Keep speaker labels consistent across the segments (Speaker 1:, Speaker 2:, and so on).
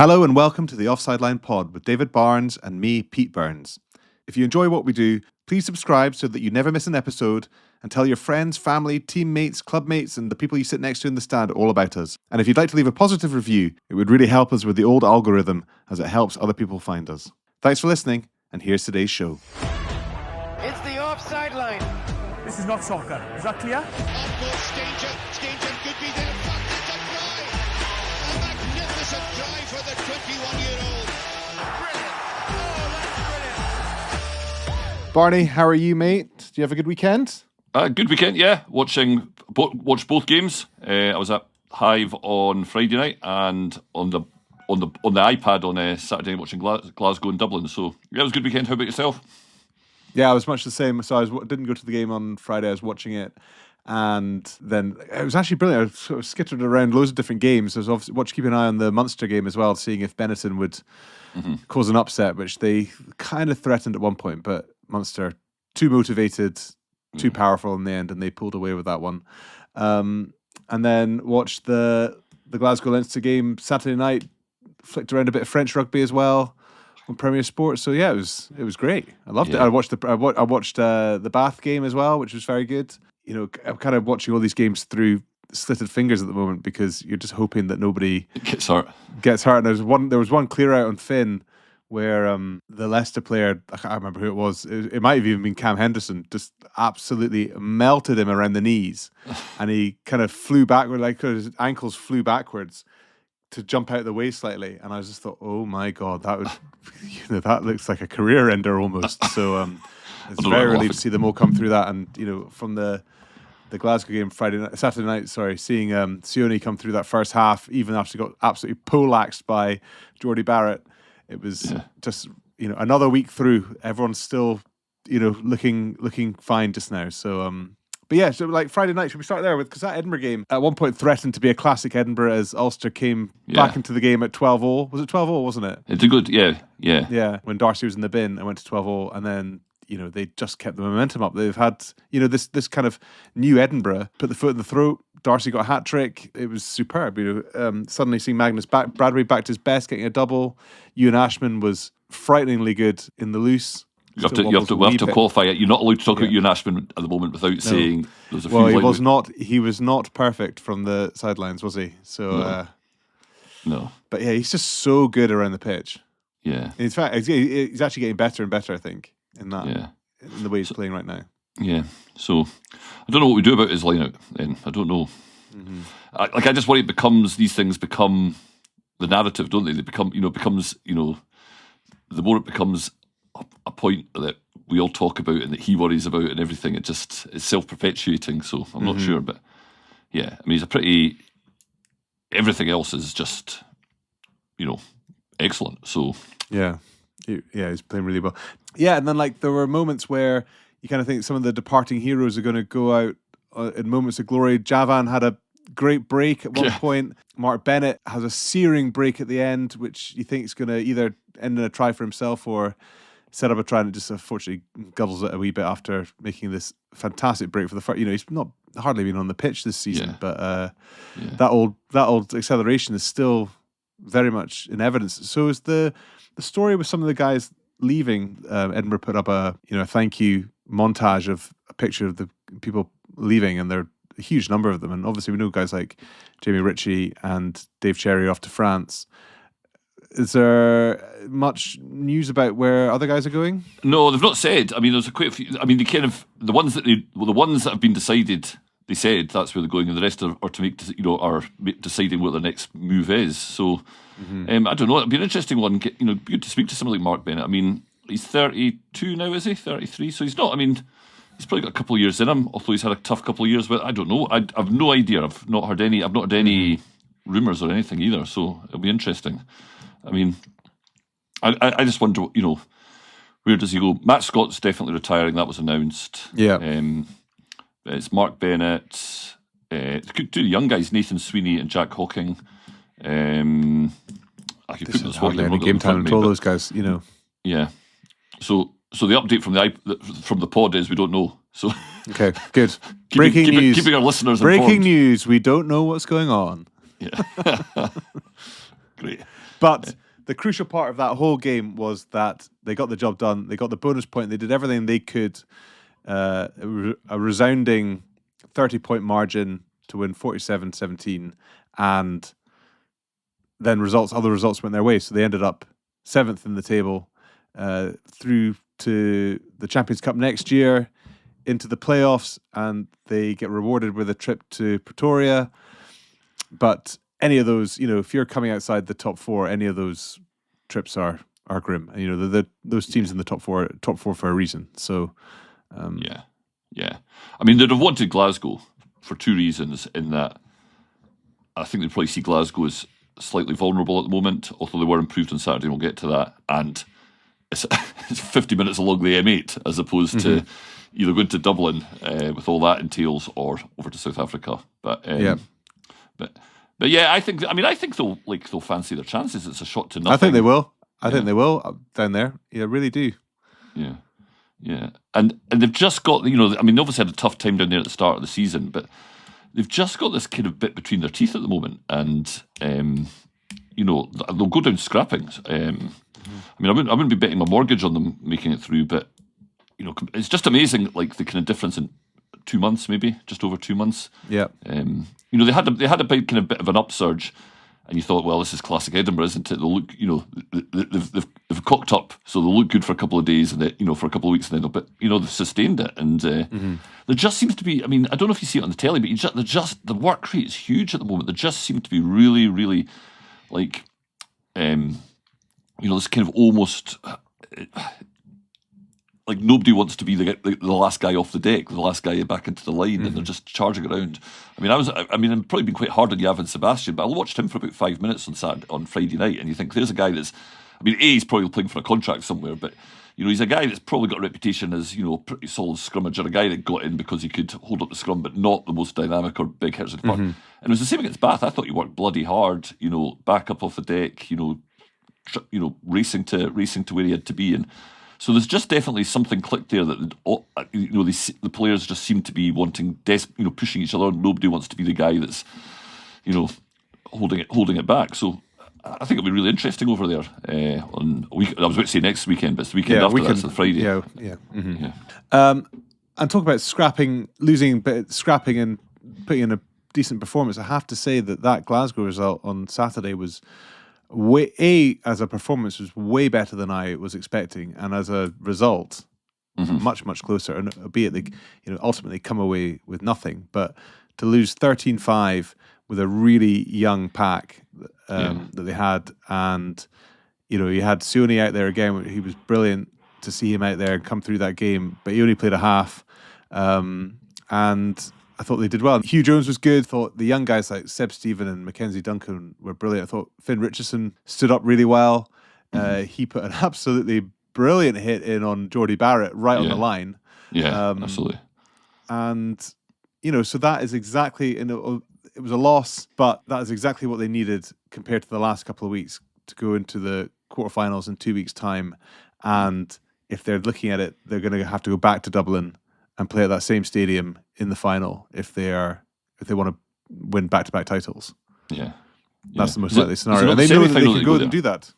Speaker 1: Hello and welcome to the Offside Line Pod with David Barnes and me, Pete Burns. If you enjoy what we do, please subscribe so that you never miss an episode and tell your friends, family, teammates, clubmates and the people you sit next to in the stand all about us. And if you'd like to leave a positive review, it would really help us with the old algorithm as it helps other people find us. Thanks for listening, and here's today's show.
Speaker 2: It's the offside line.
Speaker 3: This is not soccer. Is that clear?
Speaker 4: Stanger could be there. Fuck, it's a try. A magnificent try for the 21-year-old.
Speaker 2: Brilliant. Oh, that's brilliant.
Speaker 1: Barney, how are you, mate? Do you have a good weekend?
Speaker 5: Good weekend, yeah. Watched both games. I was at Hive on Friday night and on the iPad on Saturday night watching Glasgow and Dublin. So yeah, it was a good weekend. How about yourself?
Speaker 1: Yeah, I was much the same. So I didn't go to the game on Friday. I was watching it, and then it was actually brilliant. I sort of skittered around loads of different games. I was obviously keeping an eye on the Munster game as well, seeing if Benetton would cause an upset, which they kind of threatened at one point, but Munster too motivated, too powerful in the end, and they pulled away with that one. And then watched the Glasgow Leinster game Saturday night. Flicked around a bit of French rugby as well on Premier Sports. So yeah, it was great. I loved it. I watched the Bath game as well, which was very good. You know, I'm kind of watching all these games through slitted fingers at the moment because you're just hoping that nobody
Speaker 5: Gets hurt.
Speaker 1: And there was one clear out on Finn where the Leicester player, I can't remember who it was. It might have even been Cam Henderson. Just absolutely melted him around the knees, and he kind of flew backward, like his ankles flew backwards to jump out of the way slightly, and I just thought, oh my god, that would, that looks like a career ender almost. So it's very relieved to see them all come through that, and from the Glasgow game Saturday night, seeing Sione come through that first half, even after he got absolutely poleaxed by Jordy Barrett, it was just another week through. Everyone's still looking fine just now. So but yeah, so like Friday night, should we start there because that Edinburgh game at one point threatened to be a classic Edinburgh as Ulster came back into the game at 12-0. Was it 12-0, wasn't it?
Speaker 5: It's a good, yeah.
Speaker 1: Yeah, when Darcy was in the bin and went to 12-0, and then they just kept the momentum up. They've had this kind of new Edinburgh, put the foot in the throat. Darcy got a hat trick. It was superb. Suddenly seeing Magnus Bradbury back to his best, getting a double. Ewan Ashman was frighteningly good in the loose.
Speaker 5: You have to qualify it. You're not allowed to talk about Ewan Ashman at the moment without saying there's a few.
Speaker 1: Well, he was not perfect from the sidelines, was he? So
Speaker 5: no.
Speaker 1: But yeah, he's just so good around the pitch.
Speaker 5: Yeah.
Speaker 1: In fact, he's actually getting better and better, I think, in that.
Speaker 5: Yeah.
Speaker 1: In the way he's playing right now.
Speaker 5: Yeah. So I don't know what we do about his line out then. I don't know. Mm-hmm. I just worry these things become the narrative, don't they? They become, the more it becomes a point that we all talk about and that he worries about and everything, it's self-perpetuating. So I'm not sure, but yeah, I mean, everything else is just, excellent. So
Speaker 1: yeah, he's playing really well. Yeah, and then there were moments where you kind of think some of the departing heroes are going to go out in moments of glory. Javan had a great break at one point. Mark Bennett has a searing break at the end, which you think is going to either end in a try for himself or set up a try, and it just unfortunately guddles it a wee bit after making this fantastic break for the first. He's not hardly been on the pitch this season, but that old acceleration is still very much in evidence. So is the story with some of the guys leaving. Edinburgh put up a thank you montage of a picture of the people leaving, and there are a huge number of them. And obviously we know guys like Jamie Ritchie and Dave Cherry off to France. Is there much news about where other guys are going?
Speaker 5: No, they've not said. I mean, there's quite a few. I mean, they kind of the ones that have been decided. They said that's where they're going, and the rest are to make are deciding what their next move is. So I don't know. It'd be an interesting one. Good to speak to someone like Mark Bennett. I mean, he's 32 now, is he? 33. So he's not. I mean, he's probably got a couple of years in him. Although he's had a tough couple of years. But I don't know. I've no idea. I've not heard any rumours or anything either. So it'll be interesting. I mean, I just wonder, where does he go? Matt Scott's definitely retiring. That was announced.
Speaker 1: Yeah.
Speaker 5: It's Mark Bennett. Two young guys, Nathan Sweeney and Jack Hawking. I could put this
Speaker 1: hardly any game time until those guys,
Speaker 5: Yeah. So the update from the pod is we don't know. So
Speaker 1: okay, good. Breaking news.
Speaker 5: Keeping our listeners
Speaker 1: informed.
Speaker 5: Breaking
Speaker 1: news. We don't know what's going on.
Speaker 5: Yeah. Great.
Speaker 1: But the crucial part of that whole game was that they got the job done. They got the bonus point. They did everything they could. A resounding 30-point margin to win 47-17. And then other results went their way. So they ended up 7th in the table, through to the Champions Cup next year, into the playoffs, and they get rewarded with a trip to Pretoria. But any of those, if you're coming outside the top 4, any of those trips are grim. And, those teams in the top four for a reason. So,
Speaker 5: yeah. I mean, they'd have wanted Glasgow for 2 reasons. In that, I think they probably see Glasgow as slightly vulnerable at the moment, although they were improved on Saturday. We'll get to that. And it's 50 minutes along the M8 as opposed to either going to Dublin with all that entails, or over to South Africa. But yeah, I think they'll fancy their chances. It's a shot to nothing.
Speaker 1: I think they will. I think they will down there. Yeah, really do.
Speaker 5: Yeah, and they've just got, obviously had a tough time down there at the start of the season, but they've just got this kind of bit between their teeth at the moment, and they'll go down scrapping. I wouldn't be betting my mortgage on them making it through, but it's just amazing, like the kind of difference in 2 months, maybe just over 2 months.
Speaker 1: Yeah.
Speaker 5: They had a bit of an upsurge, and you thought, well, this is classic Edinburgh, isn't it? They'll look, they've cocked up, so they'll look good for a couple of days, and for a couple of weeks, and then they've sustained it. And there just seems to be, I don't know if you see it on the telly, but the work rate is huge at the moment. There just seem to be really, really, like, this kind of almost. Like nobody wants to be the last guy off the deck, the last guy back into the line, and they're just charging around. I'm probably been quite hard on Yavin Sebastian, but I watched him for about 5 minutes on Friday night, and you think there's a guy that's, he's probably playing for a contract somewhere, but he's a guy that's probably got a reputation as pretty solid scrummager, a guy that got in because he could hold up the scrum, but not the most dynamic or big hitters in the park. And it was the same against Bath. I thought he worked bloody hard, back up off the deck, racing to where he had to be. And so there's just definitely something clicked there that the players just seem to be wanting, pushing each other. Nobody wants to be the guy that's holding it back. So I think it'll be really interesting over there on a week. I was about to say next weekend, but it's the weekend after that, so the Friday.
Speaker 1: Yeah. And talk about scrapping and putting in a decent performance. I have to say that Glasgow result on Saturday was as a performance was way better than I was expecting, and as a result, much closer. And albeit they, ultimately come away with nothing, but to lose 13-5 with a really young pack that they had, and you had Sione out there again. He was brilliant to see him out there and come through that game, but he only played a half, and I thought they did well. Hugh Jones was good. Thought the young guys like Seb Stephen and Mackenzie Duncan were brilliant. I thought Finn Richardson stood up really well. He put an absolutely brilliant hit in on Geordie Barrett right on the line.
Speaker 5: Yeah, absolutely.
Speaker 1: And, so that is exactly, it was a loss, but that is exactly what they needed compared to the last couple of weeks to go into the quarterfinals in 2 weeks' time. And if they're looking at it, they're going to have to go back to Dublin and play at that same stadium in the final if they want to win back-to-back titles.
Speaker 5: Yeah.
Speaker 1: That's the most likely scenario. And they know that they can go and do that.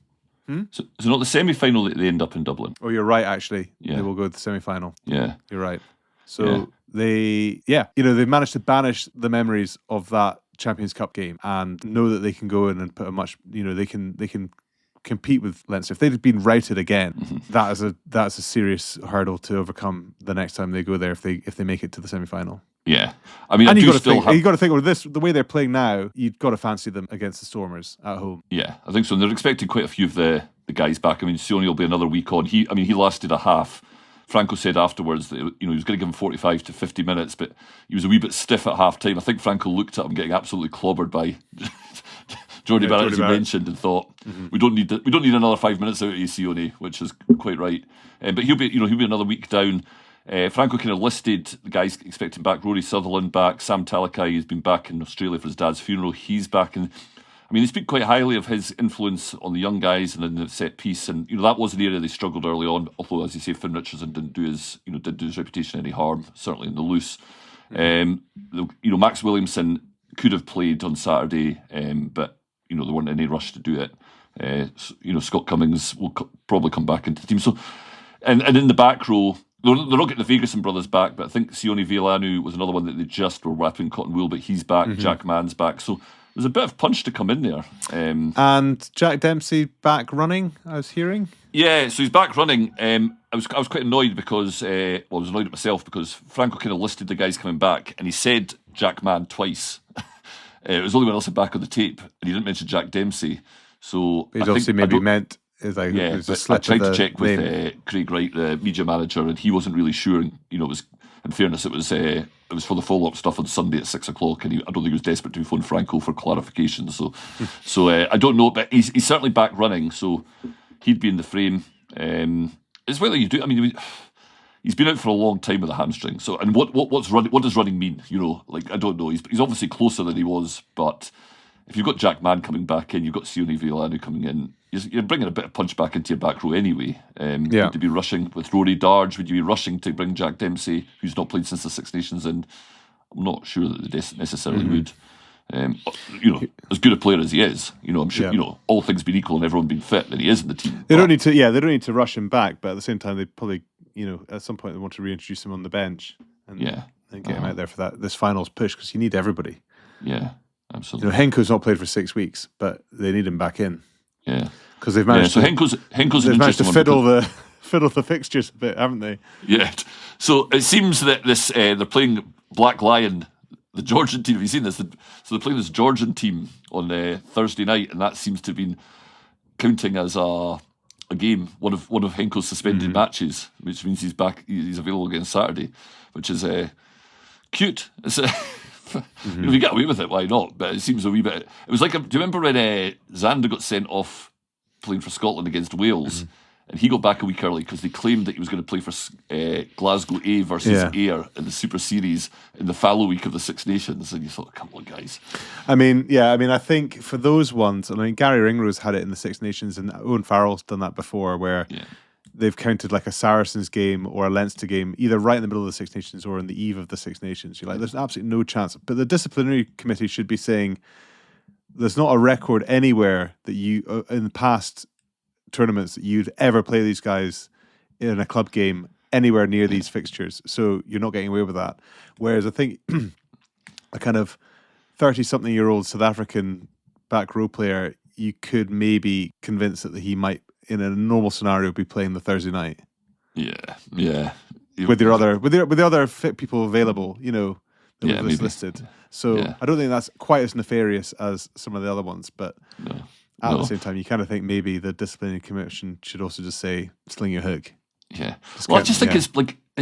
Speaker 5: So it's not the semi-final that they end up in Dublin.
Speaker 1: Oh, you're right, actually. Yeah. They will go to the semi-final.
Speaker 5: Yeah.
Speaker 1: You're right. So they've managed to banish the memories of that Champions Cup game and know that they can go in and put a much, they can compete with Leinster. If they'd been routed again, that's a serious hurdle to overcome the next time they go there if they make it to the semi-final.
Speaker 5: Yeah,
Speaker 1: and you got to think with this, the way they're playing now, you've got to fancy them against the Stormers at home.
Speaker 5: Yeah, I think so. And they're expecting quite a few of the guys back. Sione will be another week on. He lasted a half. Franco said afterwards that he was going to give him 45 to 50 minutes, but he was a wee bit stiff at half time. I think Franco looked at him getting absolutely clobbered by Geordie Barrett, as you mentioned, and thought we don't need another 5 minutes out of Sione, which is quite right. But he'll be another week down. Franco kind of listed the guys expecting back. Rory Sutherland back. Sam Talakai has been back in Australia for his dad's funeral. He's back, and they speak quite highly of his influence on the young guys and in the set piece. And that was an area they struggled early on. Although, as you say, Finn Richardson didn't do his reputation any harm. Certainly in the loose. Max Williamson could have played on Saturday, but there weren't any rush to do it. Scott Cummings will probably come back into the team. So, and in the back row, they're not getting the Ferguson brothers back, but I think Sione Vilanu was another one that they just were wrapping cotton wool, but he's back. Jack Mann's back. So there's a bit of punch to come in there.
Speaker 1: And Jack Dempsey back running, I was hearing.
Speaker 5: Yeah, so he's back running. I was quite annoyed because, I was annoyed at myself because Franco kind of listed the guys coming back and he said Jack Mann twice. It was only when else back on the tape and he didn't mention Jack Dempsey. So
Speaker 1: he's obviously maybe meant... I
Speaker 5: tried to check with Craig Wright, the media manager, and he wasn't really sure. And, it was, in fairness, it was for the follow-up stuff on Sunday at 6:00, and I don't think he was desperate to phone Franco for clarification. So I don't know, but he's certainly back running, so he'd be in the frame. It's whether you do. I mean, he's been out for a long time with a hamstring. So, and what does running mean? I don't know. He's obviously closer than he was, but if you've got Jack Mann coming back in, you've got Sione Vilanu coming in. You're bringing a bit of punch back into your back row anyway. Would you be rushing with Rory Darge? Would you be rushing to bring Jack Dempsey, who's not played since the Six Nations, in? I'm not sure that they necessarily would. As good a player as he is, I'm sure, all things being equal and everyone being fit, then he is in the team.
Speaker 1: They don't need to rush him back, but at the same time, they probably, at some point they want to reintroduce him on the bench and get him out there for this finals push because you need everybody.
Speaker 5: Yeah, absolutely.
Speaker 1: Henko's not played for 6 weeks, but they need him back in.
Speaker 5: Yeah,
Speaker 1: because they've managed.
Speaker 5: So Henko's
Speaker 1: they've managed to fiddle the fixtures a bit, haven't they?
Speaker 5: Yeah. So it seems that they're playing Black Lion, the Georgian team. Have you seen this? So they're playing this Georgian team on Thursday night, and that seems to have been counting as a game, one of Henko's suspended matches, which means he's back. He's available again Saturday, which is cute. It's if you get away with it, why not? But it seems a wee bit. It was like, do you remember when Zander got sent off playing for Scotland against Wales, and he got back a week early because they claimed that he was going to play for Glasgow A versus Ayr in the Super Series in the fallow week of the Six Nations, and you thought, come on, guys.
Speaker 1: I think for those ones, Gary Ringrose had it in the Six Nations, and Owen Farrell's done that before, where they've counted like a Saracens game or a Leinster game, either right in the middle of the Six Nations or on the eve of the Six Nations. You're like, there's absolutely no chance. But the disciplinary committee should be saying, there's not a record anywhere that you, in past tournaments, that you'd ever play these guys in a club game anywhere near these fixtures. So you're not getting away with that. Whereas I think a kind of 30-something-year-old South African back row player, you could maybe convince that he might, in a normal scenario, be playing the Thursday night.
Speaker 5: Yeah.
Speaker 1: With the other fit people available, that was listed. So I don't think that's quite as nefarious as some of the other ones, but at the same time, you kind of think maybe the disciplinary commission should also just say, sling your hook.
Speaker 5: Yeah. I just think it's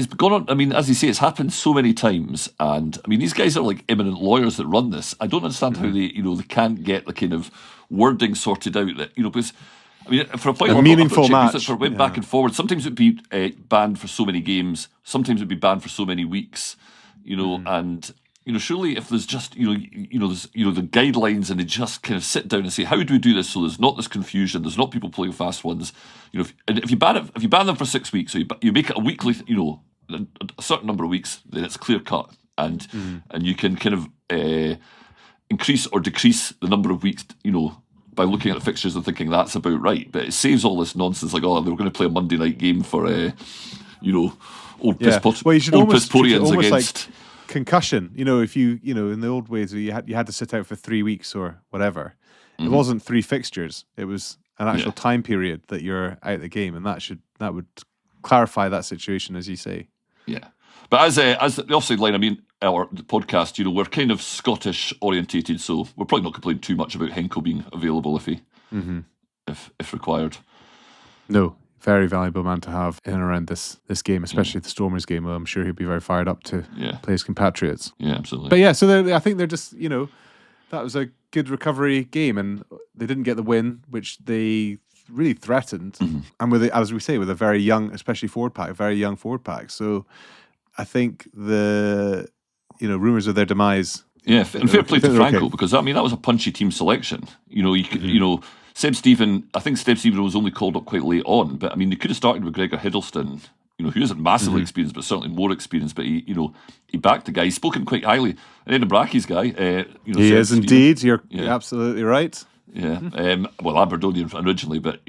Speaker 5: gone on. I mean, as you say, it's happened so many times, and I mean, these guys are like eminent lawyers that run this. I don't understand how they can't get the kind of wording sorted out that because. I mean, for a point,
Speaker 1: a meaningful match.
Speaker 5: For went back and forward. Sometimes it'd be banned for so many games. Sometimes it'd be banned for so many weeks. And surely if there's just there's the guidelines, and they just kind of sit down and say, how do we do this so there's not this confusion? There's not people playing fast ones. If you ban them for 6 weeks, so you make it a weekly, a certain number of weeks, then it's clear cut, and you can kind of increase or decrease the number of weeks, by looking at the fixtures and thinking that's about right. But it saves all this nonsense like, they were going to play a Monday night game for, old Pisporians against...
Speaker 1: Like concussion, if you, in the old ways, you had to sit out for 3 weeks or whatever. It wasn't 3 fixtures. It was an actual time period that you're out of the game, and that would clarify that situation, as you say. Yeah.
Speaker 5: But as the Offside Line, our podcast, we're kind of Scottish orientated, so we're probably not complaining too much about Henko being available if required.
Speaker 1: No, very valuable man to have in and around this game, especially the Stormers game. I'm sure he'll be very fired up to play his compatriots.
Speaker 5: Yeah, absolutely.
Speaker 1: But yeah, so I think they're just, that was a good recovery game, and they didn't get the win, which they really threatened. And with as we say, with a very young, especially very young forward pack. So I think the rumours of their demise.
Speaker 5: Yeah, and fair play to Franco, because that was a punchy team selection. Seb Stephen, I think Seb Stephen was only called up quite late on, but they could have started with Gregor Hiddleston, who isn't massively experienced, but certainly more experienced. But he backed the guy. He's spoken quite highly. And Edinburgh's guy,
Speaker 1: he is indeed. You're absolutely right.
Speaker 5: Yeah. Well, Aberdonian originally, but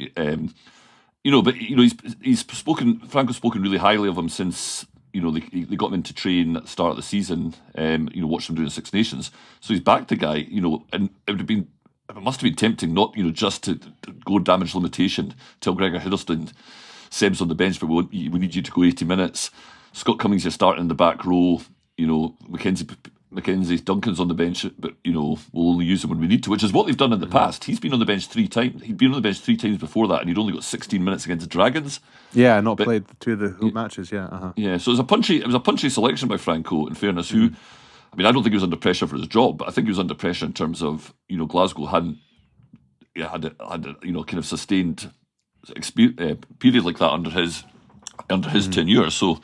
Speaker 5: Franco's spoken really highly of him since they got him into train at the start of the season. Watched him doing the Six Nations, so he's backed the guy. And it must have been tempting not just to go damage limitation, tell Gregor Hiddleston, Seb's on the bench, but we need you to go 80 minutes. Scott Cummings, you're starting in the back row. Mackenzie Duncan's on the bench, but we'll only use him when we need to, which is what they've done in the past. He's been on the bench 3 times. He'd been on the bench 3 times before that, and he'd only got 16 minutes against the Dragons.
Speaker 1: Yeah, not played 2 of the home matches. Yeah,
Speaker 5: yeah. So it was a punchy selection by Franco. In fairness, who, I mean, I don't think he was under pressure for his job, but I think he was under pressure in terms of Glasgow had kind of sustained period like that under his tenure. So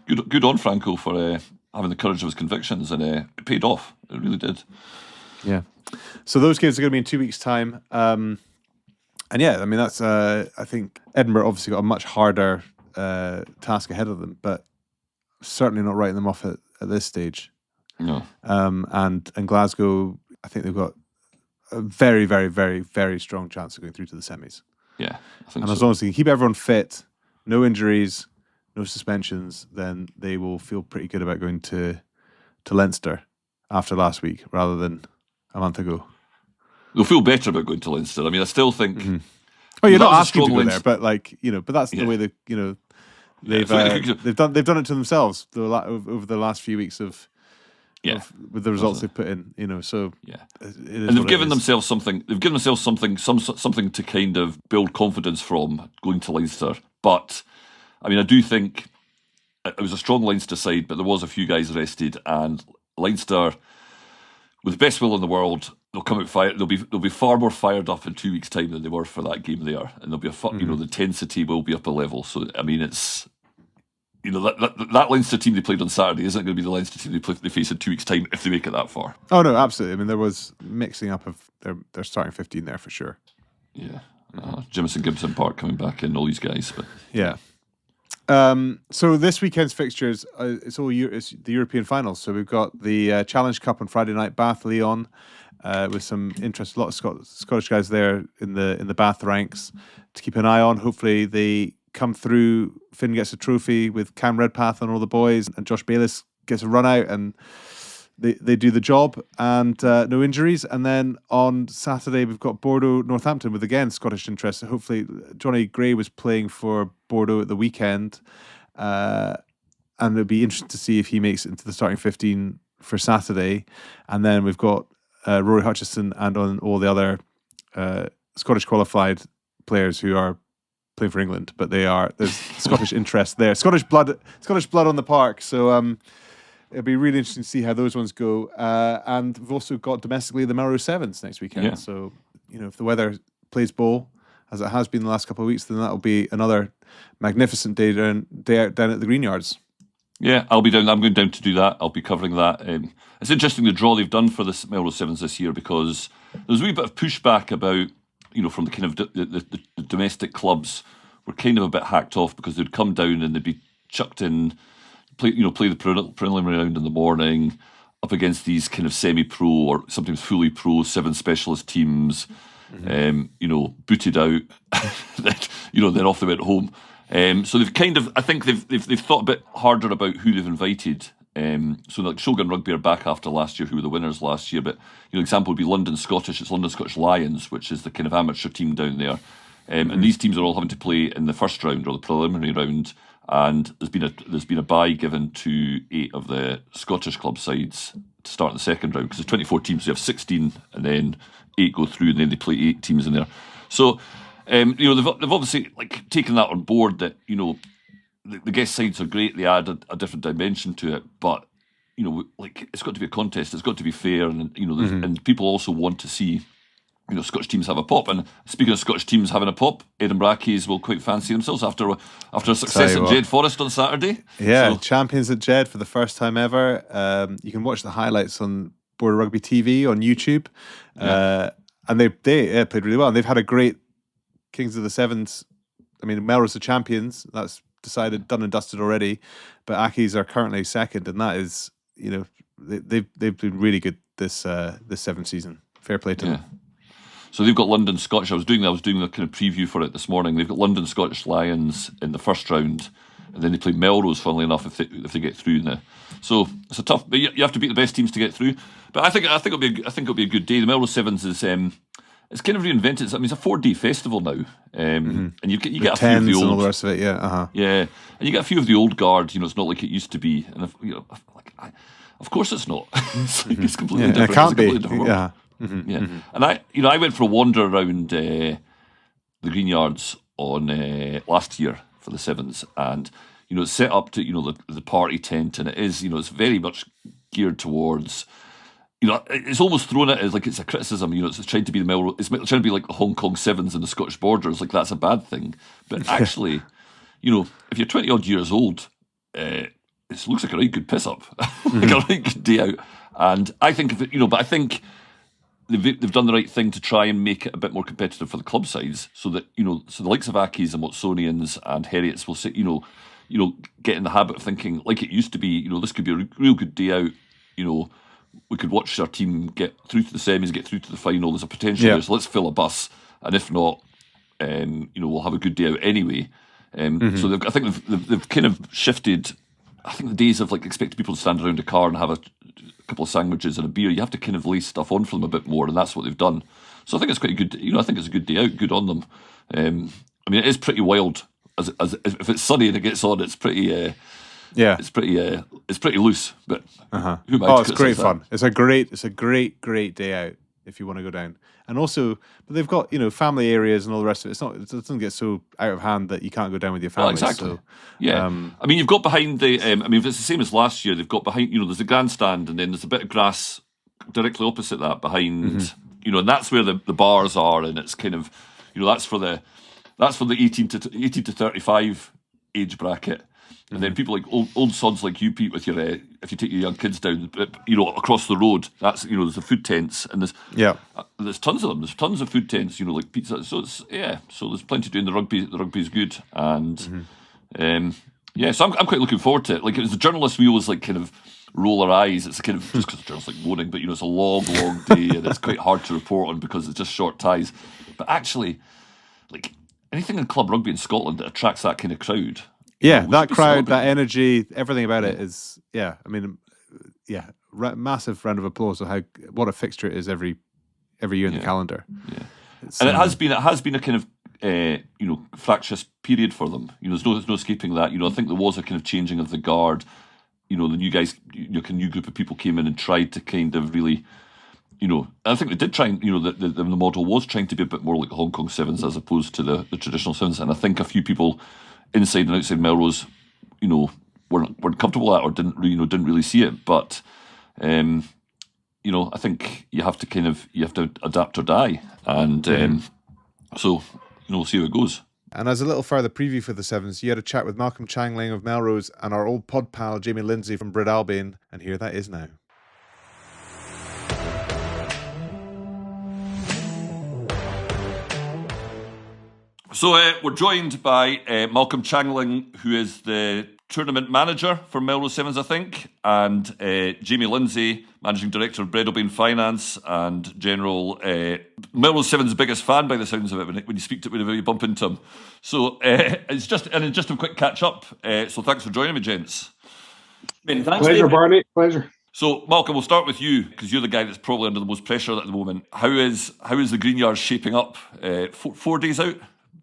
Speaker 5: good on Franco for having the courage of his convictions, and it paid off. It really did.
Speaker 1: Yeah. So those games are going to be in 2 weeks' time. And yeah, I mean, that's I think Edinburgh obviously got a much harder task ahead of them, but certainly not writing them off at this stage.
Speaker 5: No.
Speaker 1: And Glasgow, I think they've got a very, very, very, very strong chance of going through to the semis.
Speaker 5: Yeah, I think
Speaker 1: and as long as they can keep everyone fit, no injuries, no suspensions, then they will feel pretty good about going to Leinster after last week rather than a month ago.
Speaker 5: They'll feel better about going to Leinster. I mean, I still think.
Speaker 1: Mm-hmm. Oh, you're not asking to go there, but but that's the way they've done it to themselves over the last few weeks with the results they've put in. So
Speaker 5: and they've given themselves something. They've given themselves something to kind of build confidence from going to Leinster. But I mean, I do think it was a strong Leinster side, but there was a few guys rested, and Leinster, with the best will in the world, they'll come out fired. They'll be far more fired up in 2 weeks' time than they were for that game there, and there'll be the intensity will be up a level. So I mean, it's that Leinster team they played on Saturday isn't going to be the Leinster team they face in 2 weeks' time if they make it that far.
Speaker 1: Oh no, absolutely. I mean, there was mixing up of their starting 15 there for sure.
Speaker 5: Yeah, Jamison Gibson Park coming back in, all these guys, but
Speaker 1: yeah. So this weekend's fixtures, it's the European finals. So we've got the Challenge Cup on Friday night, Bath Leon, with some interest. A lot of Scottish guys there in the Bath ranks to keep an eye on. Hopefully they come through. Finn gets a trophy with Cam Redpath and all the boys, and Josh Bayliss gets a run out, and they do the job, and no injuries. And then on Saturday we've got Bordeaux Northampton with again Scottish interest. Hopefully Johnny Gray was playing for Bordeaux at the weekend, and it'll be interesting to see if he makes it into the starting 15 for Saturday. And then we've got Rory Hutchison and on all the other Scottish qualified players who are playing for England, but there's Scottish interest there, Scottish blood on the park. So it'll be really interesting to see how those ones go. And we've also got domestically the Melrose Sevens next weekend.
Speaker 5: Yeah.
Speaker 1: So if the weather plays ball as it has been the last couple of weeks, then that'll be another magnificent day out down at the Greenyards.
Speaker 5: Yeah, I'll be down. I'm going down to do that. I'll be covering that. It's interesting the draw they've done for the Melrose Sevens this year, because there's a wee bit of pushback about from the kind of the domestic clubs were kind of a bit hacked off because they'd come down and they'd be chucked in, play the preliminary round in the morning up against these kind of semi-pro or sometimes fully pro 7 specialist teams. Booted out, then off they went home. So they've kind of, I think they've thought a bit harder about who they've invited. So like Shogun Rugby are back after last year, who were the winners last year. But example would be London Scottish. It's London Scottish Lions, which is the kind of amateur team down there. And these teams are all having to play in the first round or the preliminary round. And there's been a bye given to 8 of the Scottish club sides to start in the second round, because there's 24 teams. So you have 16, and then 8 go through, and then they play 8 teams in there. So they've obviously taken that on board, that the guest sides are great. They add a different dimension to it, but it's got to be a contest. It's got to be fair, and and people also want to see Scottish teams have a pop. And speaking of Scottish teams having a pop, Edinburgh Accies will quite fancy themselves after a success at Jed Forest on Saturday.
Speaker 1: Yeah, so, champions at Jed for the first time ever. You can watch the highlights on Border Rugby TV on YouTube, and they played really well. And they've had a great Kings of the Sevens. I mean, Melrose are champions. That's decided, done and dusted already. But Accies are currently second, and that is, they've been really good this 7th season. Fair play to them.
Speaker 5: So they've got London Scottish. I was doing the kind of preview for it this morning. They've got London Scottish Lions in the first round, and then they play Melrose. Funnily enough, if they get through now, so it's a tough. But you have to beat the best teams to get through. But I think it'll be a good day. The Melrose Sevens is it's kind of reinvented. I mean, it's a 4-day festival now, and you get a few of the old,
Speaker 1: and all the rest of it.
Speaker 5: Yeah, and you get a few of the old guard. It's not like it used to be. And of course it's not. It's completely different.
Speaker 1: It can't
Speaker 5: it's a completely different world. Yeah. And I went for a wander around the Green Yards on last year for the Sevens, and it's set up to the party tent, and it is it's very much geared towards. It's almost thrown at it as like it's a criticism. It's trying to be the Melrose. It's trying to be like the Hong Kong Sevens and the Scottish Borders. Like that's a bad thing. But actually, if you're 20 odd years old, it looks like a right good piss up, like a right good day out. And I think but I think they've done the right thing to try and make it a bit more competitive for the club sides, so that so the likes of Accies and Watsonians and Heriots will sit, get in the habit of thinking like it used to be. This could be a real good day out. We could watch our team get through to the semis, get through to the final. There's a potential there, so let's fill a bus. And if not, we'll have a good day out anyway. So I think they've kind of shifted. I think the days of like expecting people to stand around a car and have a couple of sandwiches and a beer, you have to kind of lay stuff on for them a bit more, and that's what they've done. So I think it's quite a good. I think it's a good day out. Good on them. I mean, it is pretty wild. As if it's sunny and it gets on, it's pretty. It's pretty loose, but who am I to
Speaker 1: it's great
Speaker 5: criticise
Speaker 1: fun. It's a great day out if you want to go down. And also, but they've got family areas and all the rest of it. It doesn't get so out of hand that you can't go down with your family.
Speaker 5: Exactly.
Speaker 1: So,
Speaker 5: I mean, you've got behind the. I mean, if it's the same as last year, they've got behind. There's the grandstand, and then there's a bit of grass directly opposite that behind. And that's where the bars are, and it's kind of, that's for the 18 to 35 age bracket. And then people like old sods like you, Pete, with your if you take your young kids down, across the road, that's there's the food tents, and there's tons of them. There's tons of food tents, like pizza. So it's so there's plenty doing the rugby. The rugby's good, and so I'm quite looking forward to it. Like as a journalist, we always like kind of roll our eyes. It's kind of just because journalists like moaning, but it's a long day, and it's quite hard to report on because it's just short ties. But actually, like anything in club rugby in Scotland that attracts that kind of crowd.
Speaker 1: Yeah, that crowd, that energy, everything about it is, massive round of applause of what a fixture it is every year in the calendar. Yeah,
Speaker 5: and it has been a kind of fractious period for them. There's no escaping that. I think there was a kind of changing of the guard. The new guys, new group of people came in and tried to kind of really. I think they did try and, the model was trying to be a bit more like the Hong Kong Sevens as opposed to the traditional Sevens, and I think a few people inside and outside Melrose, weren't comfortable with that or didn't really see it. But, I think you have to adapt or die, and so we'll see how it goes.
Speaker 1: And as a little further preview for the Sevens, you had a chat with Malcolm Changling of Melrose and our old pod pal Jamie Lindsay from Brydalbion, and here that is now.
Speaker 5: So we're joined by Malcolm Changling, who is the tournament manager for Melrose Sevens, I think, and Jamie Lindsay, managing director of Brydalbion Finance and general Melrose Sevens' biggest fan by the sounds of it when you speak to whenever you bump into him. So it's just a quick catch up. So thanks for joining me, gents.
Speaker 6: Thanks,
Speaker 7: pleasure,
Speaker 6: David.
Speaker 7: Barney. Pleasure.
Speaker 5: So Malcolm, we'll start with you because you're the guy that's probably under the most pressure at the moment. How is the Green Yard shaping up? 4 days out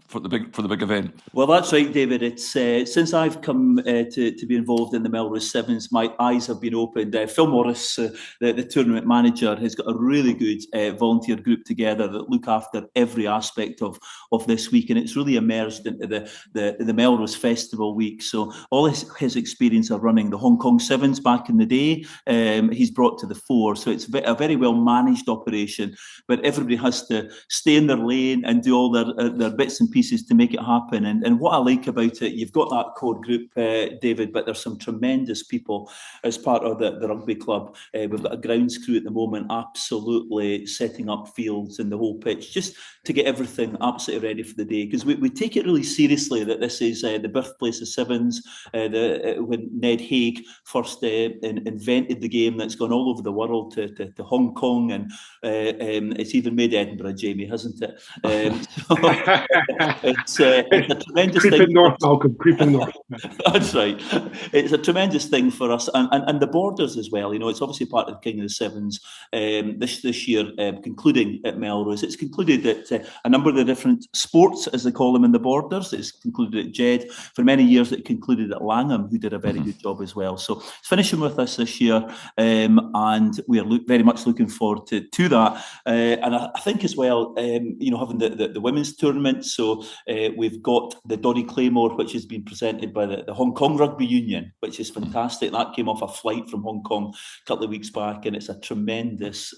Speaker 5: for the big event.
Speaker 6: Well, that's right, David. It's since I've come to be involved in the Melrose Sevens, my eyes have been opened. Phil Morris, the tournament manager, has got a really good volunteer group together that look after every aspect of this week, and it's really emerged into the Melrose Festival week. So all his experience of running the Hong Kong Sevens back in the day, he's brought to the fore. So it's a very well managed operation, but everybody has to stay in their lane and do all their bits and pieces pieces to make it happen. And what I like about it, you've got that core group, David, but there's some tremendous people as part of the rugby club. We've got a grounds crew at the moment, absolutely setting up fields and the whole pitch, just to get everything absolutely ready for the day. Because we take it really seriously that this is the birthplace of sevens, when Ned Haig first invented the game that's gone all over the world to Hong Kong, and it's even made Edinburgh, Jamie, hasn't it? So it's a tremendous
Speaker 7: creeping
Speaker 6: thing.
Speaker 7: North, Malcolm, creeping north.
Speaker 6: That's right. It's a tremendous thing for us, and the borders as well. You know, it's obviously part of the King of the Sevens this year, concluding at Melrose. It's concluded at a number of the different sports, as they call them, in the borders. It's concluded at Jed. For many years, it concluded at Langham, who did a very good job as well. So it's finishing with us this year, and we are very much looking forward to that. And I think as well, you know, having the women's tournament. So we've got the Donny Claymore, which has been presented by the Hong Kong Rugby Union, which is fantastic. That came off a flight from Hong Kong a couple of weeks back, and it's a tremendous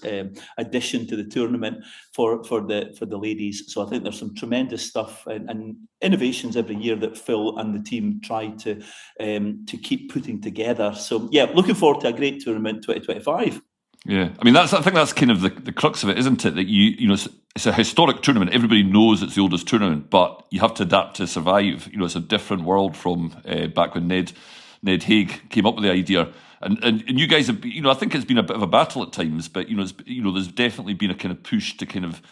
Speaker 6: addition to the tournament for the ladies. So I think there's some tremendous stuff and innovations every year that Phil and the team try to keep putting together. So yeah, looking forward to a great tournament 2025.
Speaker 5: Yeah, I mean I think that's kind of the crux of it, isn't it? That you know it's a historic tournament. Everybody knows it's the oldest tournament, but you have to adapt to survive. You know, it's a different world from back when Ned Haig came up with the idea. And you guys have, you know, I think it's been a bit of a battle at times, but you know, there's definitely been a kind of push to kind of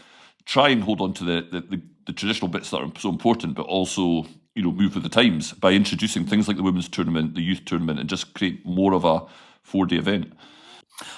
Speaker 5: try and hold on to the traditional bits that are so important, but also, you know, move with the times by introducing things like the women's tournament, the youth tournament, and just create more of a 4-day event.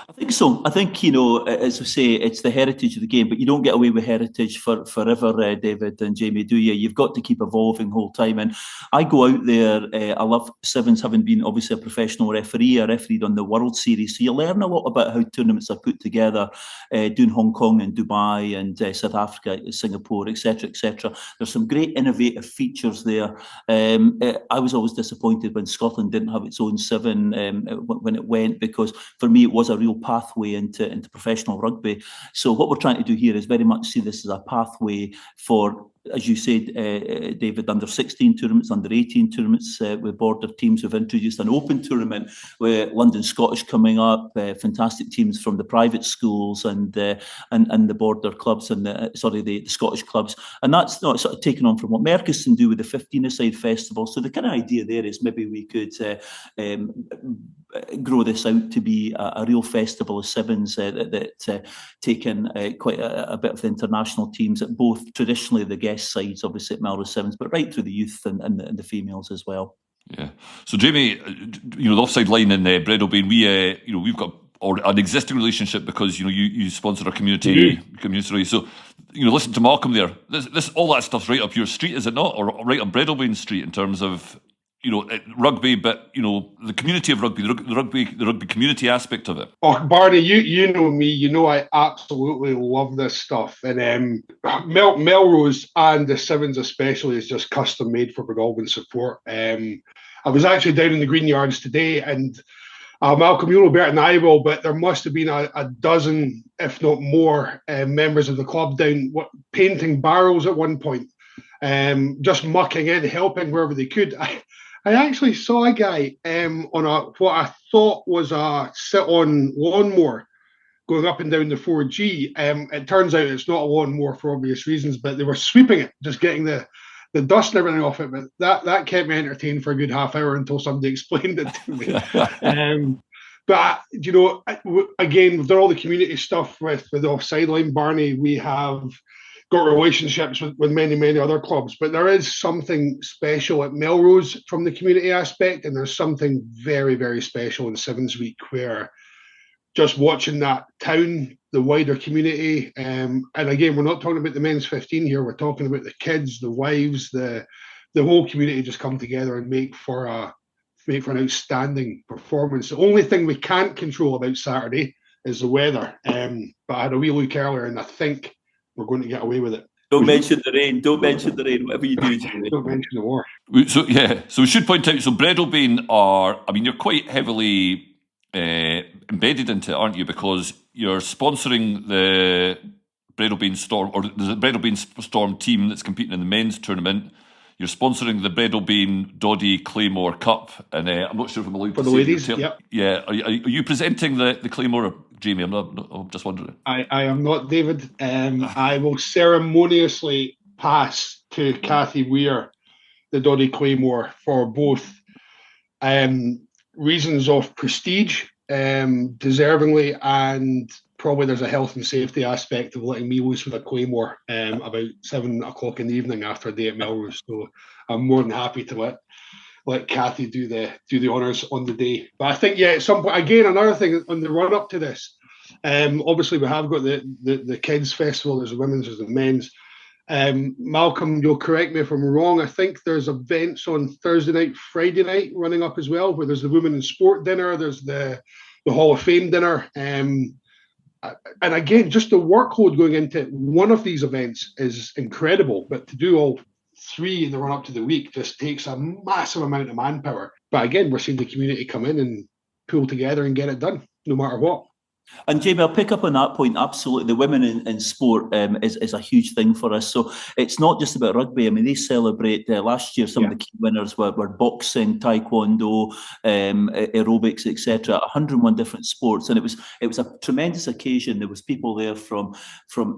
Speaker 6: I think so. I think, you know, as I say, it's the heritage of the game, but you don't get away with heritage forever, David and Jamie, do you? You've got to keep evolving the whole time. And I go out there, I love sevens, having been obviously a professional referee. I refereed on the World Series. So you learn a lot about how tournaments are put together, doing Hong Kong and Dubai and South Africa, Singapore, etc., etc. There's some great innovative features there. I was always disappointed when Scotland didn't have its own seven when it went, because for me it was a real pathway into professional rugby. So what we're trying to do here is very much see this as a pathway for, as you said, David, under 16 tournaments, under 18 tournaments with border teams. We've introduced an open tournament with London Scottish coming up, fantastic teams from the private schools and the border clubs and the Scottish clubs. And that's not sort of taken on from what Merchiston do with the 15-a-side festival. So the kind of idea there is maybe we could grow this out to be a real festival of sevens that take in quite a bit of the international teams at both traditionally the guest sides, obviously at Melrose Sevens, but right through the youth and the females as well. Yeah.
Speaker 5: So Jamie, you know, the Offside Line in Breadalbane, we've got an existing relationship because you sponsor our community. So listen to Malcolm there. This all that stuff's right up your street, is it not, or right up Breadalbane Street in terms of rugby, but the community of rugby, the rugby community aspect of it.
Speaker 7: Oh, Barney, you know me. I absolutely love this stuff, and Melrose and the Sevens especially is just custom made for Breadalbane support. I was actually down in the Green Yards today, and Malcolm, you'll know better than I will, but there must have been a dozen, if not more, members of the club down painting barrels at one point, just mucking in, helping wherever they could. I actually saw a guy on what I thought was a sit-on lawnmower going up and down the 4G. It turns out it's not a lawnmower for obvious reasons, but they were sweeping it, just getting the dust and everything off it. But that kept me entertained for a good half hour until somebody explained it to me. But again, we've done all the community stuff with the Offside Line, Barney. We have got relationships with many other clubs, but there is something special at Melrose from the community aspect, and there's something very, very special in Sevens Week where just watching that town, the wider community, and again, we're not talking about the men's 15 here, we're talking about the kids, the wives, the whole community just come together and make for an outstanding performance. The only thing we can't control about Saturday is the weather, but I had a wee look earlier and I think we're going to get away with it.
Speaker 6: Don't mention the rain. Whatever you do, Jamie.
Speaker 7: Don't mention the war.
Speaker 5: So we should point out, so Breadalbane you're quite heavily embedded into it, aren't you? Because you're sponsoring the Breadalbane Storm, or there's a Breadalbane Storm team that's competing in the men's tournament. You're sponsoring the Breadalbane Doddy Claymore Cup, and I'm not sure if I'm allowed
Speaker 7: For
Speaker 5: to
Speaker 7: the
Speaker 5: say
Speaker 7: ladies,
Speaker 5: it.
Speaker 7: yep.
Speaker 5: Yeah, are you presenting the Claymore, Jamie? I'm just wondering.
Speaker 7: I am not, David. I will ceremoniously pass to Cathy Weir the Doddy Claymore for both reasons of prestige, deservingly, and probably there's a health and safety aspect of letting me loose with a Claymore about 7 o'clock in the evening after a day at Melrose. So I'm more than happy to let Cathy do the honours on the day. But I think, at some point, again, another thing on the run up to this, obviously we have got the kids festival, there's the women's, there's the men's. Malcolm, you'll correct me if I'm wrong. I think there's events on Thursday night, Friday night running up as well, where there's the Women in Sport dinner, there's the Hall of Fame dinner. And again, just the workload going into one of these events is incredible. But to do all 3 in the run up to the week just takes a massive amount of manpower. But again, we're seeing the community come in and pull together and get it done, no matter what.
Speaker 6: And Jamie, I'll pick up on that point. Absolutely, the women in sport is a huge thing for us. So it's not just about rugby. I mean, they celebrate last year. Some of the key winners were boxing, taekwondo, aerobics, etc. 101 different sports, and it was a tremendous occasion. There was people there from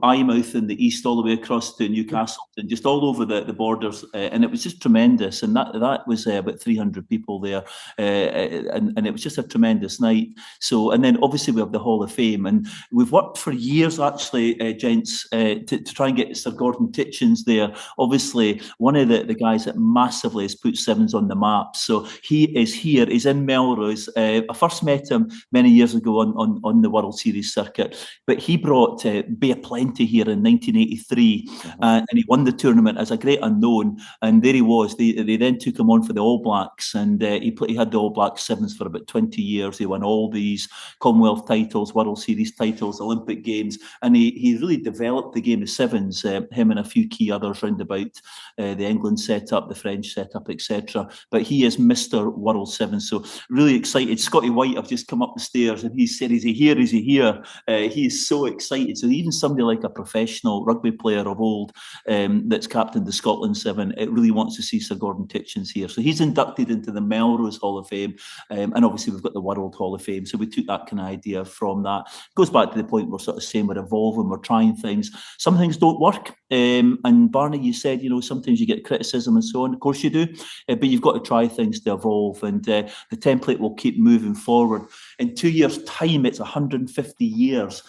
Speaker 6: Eyemouth in the east all the way across to Newcastle and just all over the borders, and it was just tremendous. And that was about 300 people there, and it was just a tremendous night. So, and then obviously we have the Hall of Fame, and we've worked for years actually, gents, to try and get Sir Gordon Titchens there. Obviously one of the guys that massively has put sevens on the map, so he is here, he's in Melrose. I first met him many years ago on the World Series circuit, but he brought Bay of Plenty here in 1983, and he won the tournament as a great unknown, and there he was. They then took him on for the All Blacks, and he had the All Blacks sevens for about 20 years. He won all these Commonwealth titles, World Series titles, Olympic Games, and he really developed the game of sevens, him and a few key others round about the England setup, the French setup, etc. But he is Mr. World Sevens, so really excited. Scotty White have just come up the stairs and he said, is he here, is he here? He is so excited. So even somebody like a professional rugby player of old that's captained the Scotland Seven, it really wants to see Sir Gordon Titchens here. So he's inducted into the Melrose Hall of Fame, and obviously we've got the World Hall of Fame, so we took that kind of idea from that. Goes back to the point we're sort of saying we're evolving, we're trying things. Some things don't work, and Barney, you said, sometimes you get criticism and so on. Of course you do, but you've got to try things to evolve, and the template will keep moving forward. In 2 years' time, it's 150 years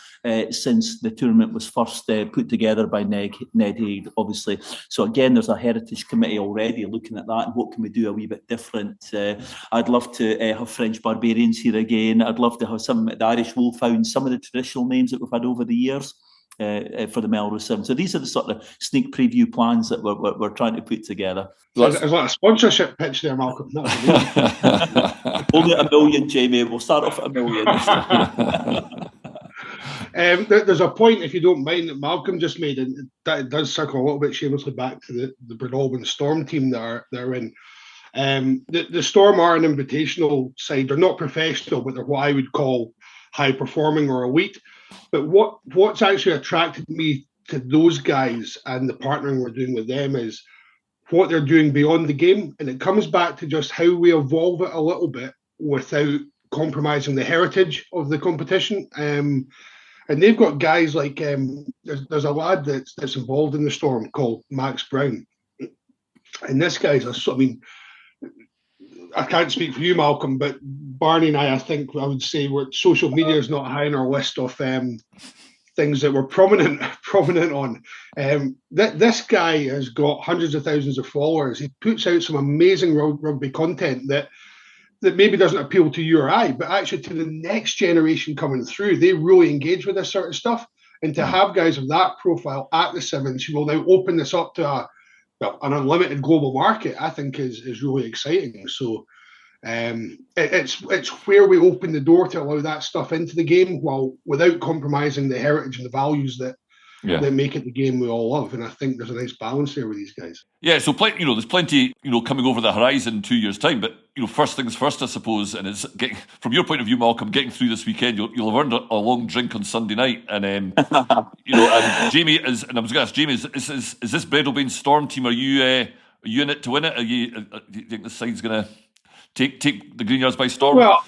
Speaker 6: since the tournament was first put together by Ned Haig, obviously. So again, there's a heritage committee already looking at that and what can we do a wee bit different. I'd love to have French barbarians here again. I'd love to have the Irish wolfhounds, some of the traditional names that we've had over the years for the Melrose Seven. So these are the sort of sneak preview plans that we're trying to put together.
Speaker 7: There's like a sponsorship pitch there, Malcolm.
Speaker 6: Only $1 million, Jamie. We'll start off at $1 million.
Speaker 7: There's a point, if you don't mind, that Malcolm just made, and that does circle a little bit shamelessly back to the Breadalbane Storm team that they're in. The Storm are an invitational side. They're not professional, but they're what I would call high performing or elite. But what's actually attracted me to those guys and the partnering we're doing with them is what they're doing beyond the game. And it comes back to just how we evolve it a little bit without compromising the heritage of the competition. And they've got guys like, there's a lad that's involved in the Storm called Max Brown. And this guy's, I can't speak for you, Malcolm, but Barney and I think I would say social media is not high on our list of things that we're prominent on. This guy has got hundreds of thousands of followers. He puts out some amazing rugby content that maybe doesn't appeal to you or I, but actually to the next generation coming through, they really engage with this sort of stuff. And to have guys of that profile at the Sevens who will now open this up to an unlimited global market, I think is really exciting. So it's where we open the door to allow that stuff into the game without compromising the heritage and the values that make it the game we all love. And I think there's a nice balance there with these guys.
Speaker 5: Yeah, so there's plenty coming over the horizon in 2 years' time. But first things first, I suppose, and it's from your point of view, Malcolm, getting through this weekend, you'll have earned a long drink on Sunday night, and and Jamie and I was going to ask Jamie, is this Breadalbane Storm team? Are you in it to win it? Do you think this side's going to take the Green Yards by storm?
Speaker 7: Well,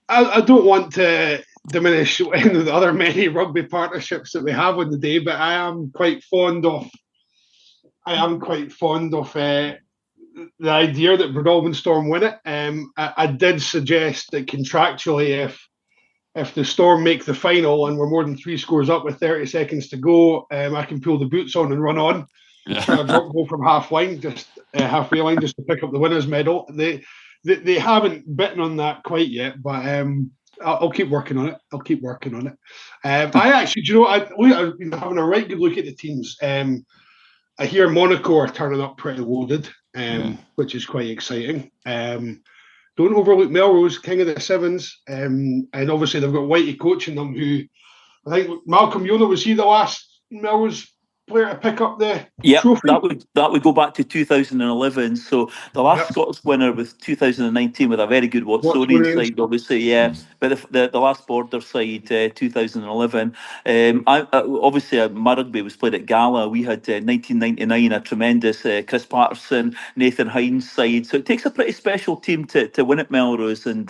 Speaker 7: I don't want to diminish any of the other many rugby partnerships that we have on the day, but I am quite fond of the idea that Breadalbane Storm win it. I did suggest that contractually, if the Storm make the final and we're more than 3 scores up with 30 seconds to go, I can pull the boots on and run on. Try a drop goal from halfway line, just to pick up the winners' medal. They haven't bitten on that quite yet, but I'll keep working on it. I actually, I've been having a right good look at the teams. I hear Monaco are turning up pretty loaded, which is quite exciting. Don't overlook Melrose, King of the Sevens, and obviously they've got Whitey coaching them, who I think Malcolm Yona, was he the last Melrose player to pick up the trophy?
Speaker 6: That would go back to 2011. So the last Scots winner was 2019 with a very good Watsonian side, obviously, but the last Border side, 2011. Obviously, my rugby was played at Gala. We had 1999 a tremendous Chris Patterson, Nathan Hines side. So it takes a pretty special team to win at Melrose. And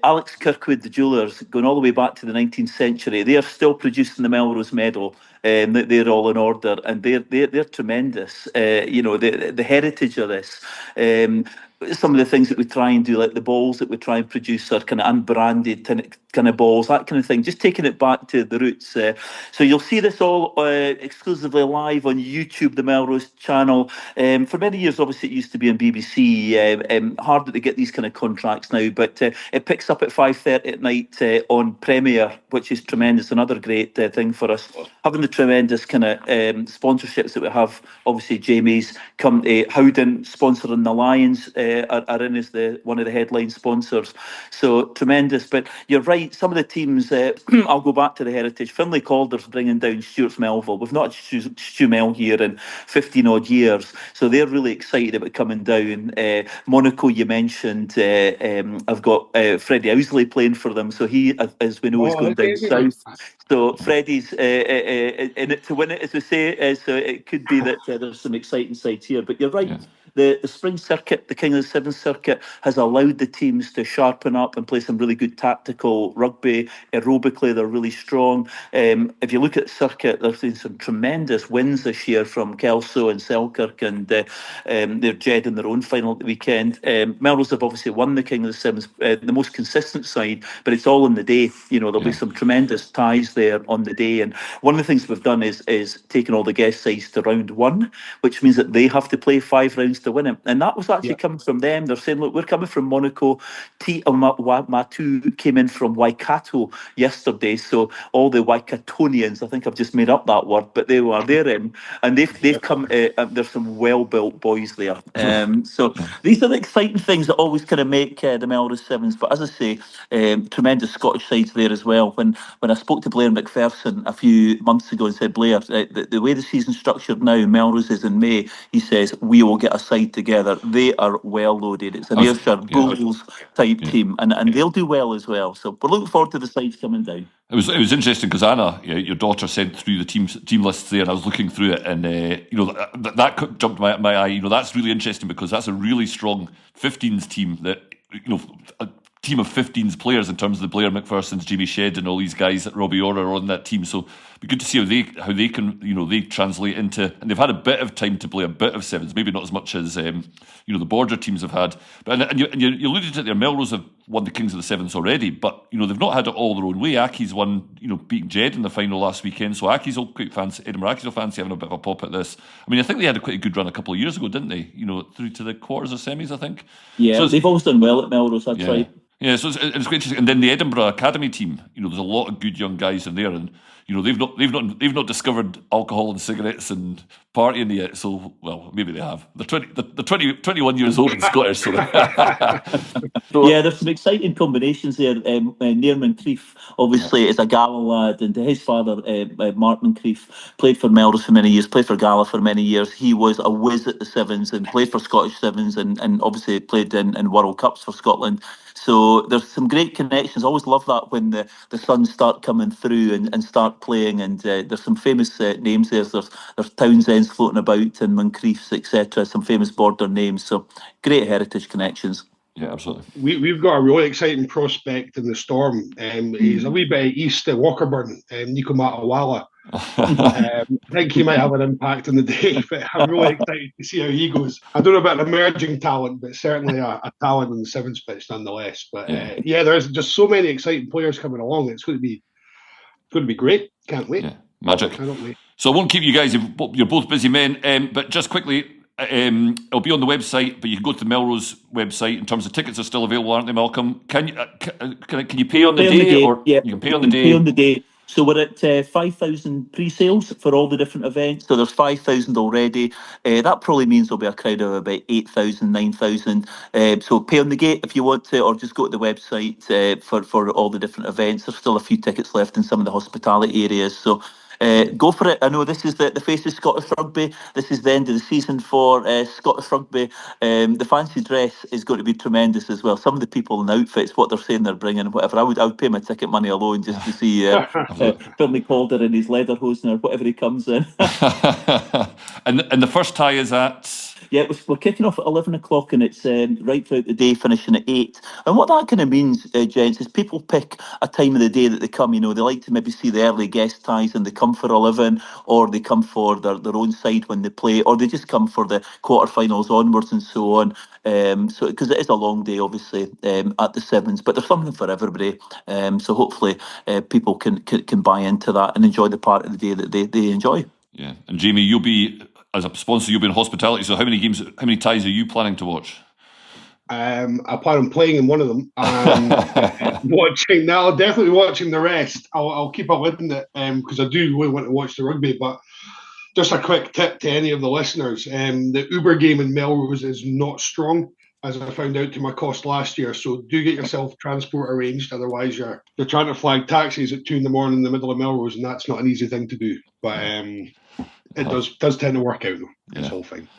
Speaker 6: Alex Kirkwood, the jewellers, going all the way back to the 19th century, they are still producing the Melrose medal. They're all in order, and they're tremendous. The heritage of this. Some of the things that we try and do, like the balls that we try and produce, are kind of unbranded kind of balls, that kind of thing. Just taking it back to the roots. So you'll see this all exclusively live on YouTube, the Melrose channel. For many years, obviously, it used to be on BBC. Hard to get these kind of contracts now, but it picks up at 5:30 at night on Premiere, which is tremendous. Another great thing for us. Having the tremendous kind of sponsorships that we have. Obviously, Jamie's company, Howden, sponsoring the Lions, are in as one of the headline sponsors. So tremendous. But you're right, some of the teams, I'll go back to the heritage. Finlay Calder's bringing down Stuart's Melville. We've not had Stu Mel here in 15 odd years, so they're really excited about coming down. Monaco, you mentioned, I've got Freddie Owsley playing for them, so he, as we know, is going down south. So Freddie's in it to win it, as we say. So it could be that there's some exciting sides here. But you're right. Yeah. The spring circuit, the King of the Sevens circuit, has allowed the teams to sharpen up and play some really good tactical rugby. Aerobically, they're really strong. If you look at the circuit, there's been some tremendous wins this year from Kelso and Selkirk, and they're Jed in their own final at the weekend. Melrose have obviously won the King of the Sevens, the most consistent side, but it's all in the day. There'll be some tremendous ties there on the day. And one of the things we've done is taken all the guest sides to round 1, which means that they have to play 5 rounds to win it. And that was actually coming from them. They're saying, look, we're coming from Monaco. Matu came in from Waikato yesterday. So all the Waikatonians, I think I've just made up that word, but they're in. And they've come, there's some well-built boys there. So these are the exciting things that always kind of make the Melrose Sevens. But as I say, tremendous Scottish sides there as well. When I spoke to Blair McPherson a few months ago and said, Blair, the way the season's structured now, Melrose is in May, he says, we will get a side together. They are well loaded. It's an Ayrshire Bulls type team, and they'll do well as well. So we're looking forward to the sides coming down.
Speaker 5: It was interesting because Anna, your daughter, sent through the team lists there, and I was looking through it, and that jumped my eye. That's really interesting because that's a really strong 15s team that a team of 15s players in terms of the Blair McPhersons, Jamie Shedd, and all these guys that Robbie Orr are on that team. So it'd be good to see how they can they translate into, and they've had a bit of time to play a bit of sevens, maybe not as much as the Border teams have had. But you alluded to it there. Melrose have won the Kings of the Sevens already, but they've not had it all their own way. Aki's won, beating Jed in the final last weekend. So Aki's all quite fancy. Edinburgh Aki's all fancy having a bit of a pop at this. I mean, I think they had a quite a good run a couple of years ago, didn't they? Through to the quarters or semis, I think.
Speaker 6: Yeah, so they've always done well at Melrose. That's right.
Speaker 5: Yeah, so it's quite interesting. And then the Edinburgh Academy team, there's a lot of good young guys in there, and they've not discovered alcohol and cigarettes and partying yet. So, well, maybe they have. They're 21 years old and Scottish. So.
Speaker 6: Yeah, there's some exciting combinations there. Nair Moncrief, obviously, is a Gala lad, and his father, Mark Moncrief, played for Melrose for many years, played for Gala for many years. He was a whiz at the Sevens and played for Scottish Sevens, and obviously played in World Cups for Scotland. So there's some great connections. I always love that when the sons start coming through and start playing. And there's some famous names there. There's Townsends floating about and Moncriefs, etc. Some famous border names. So great heritage connections.
Speaker 5: Yeah, absolutely.
Speaker 7: We've got a really exciting prospect in the Storm. He's a wee bit east of Walkerburn, Nico Matawala. I think he might have an impact on the day, but I'm really excited to see how he goes. I don't know about an emerging talent, but certainly a talent on the Sevens pitch nonetheless. But there's just so many exciting players coming along. It's going to be great. Can't wait.
Speaker 5: Yeah, magic.
Speaker 7: Cannot wait.
Speaker 5: So I won't keep you guys. You're both busy men, but just quickly. It'll be on the website, but you can go to the Melrose website. In terms of tickets, are still available, aren't they, Malcolm? Can you pay on the day, or
Speaker 6: yeah,
Speaker 5: you can pay on the day?
Speaker 6: Pay on the day. So we're at 5,000 pre-sales for all the different events. So there's 5,000 already. That probably means there'll be a crowd of about 8,000, 9,000. So pay on the gate if you want to, or just go to the website for all the different events. There's still a few tickets left in some of the hospitality areas. So go for it. I know this is the face of Scottish rugby. This is the end of the season for Scottish rugby. The fancy dress is going to be tremendous as well. Some of the people in the outfits, what they're saying they're bringing, whatever. I would pay my ticket money alone just to see Billy Calder in his lederhosen or whatever he comes in.
Speaker 5: and the first tie is at.
Speaker 6: Yeah, we're kicking off at 11 o'clock and it's right throughout the day, finishing at 8. And what that kind of means, gents, is people pick a time of the day that they come. They like to maybe see the early guest ties and they come for 11, or they come for their own side when they play, or they just come for the quarterfinals onwards and so on. So because it is a long day, obviously, at the Sevens, but there's something for everybody. So hopefully people can buy into that and enjoy the part of the day that they enjoy.
Speaker 5: Yeah, and Jamie, you'll be... As a sponsor, you'll be in hospitality. So how many ties are you planning to watch?
Speaker 7: I plan on playing in one of them and watching. Now, I'll definitely be watching the rest. I'll keep a lid on it because I do really want to watch the rugby. But just a quick tip to any of the listeners: the Uber game in Melrose is not strong, as I found out to my cost last year. So do get yourself transport arranged. Otherwise, you're trying to flag taxis at 2 a.m. in the middle of Melrose, and that's not an easy thing to do. But it does tend to work out, though. Yeah. It's all fine.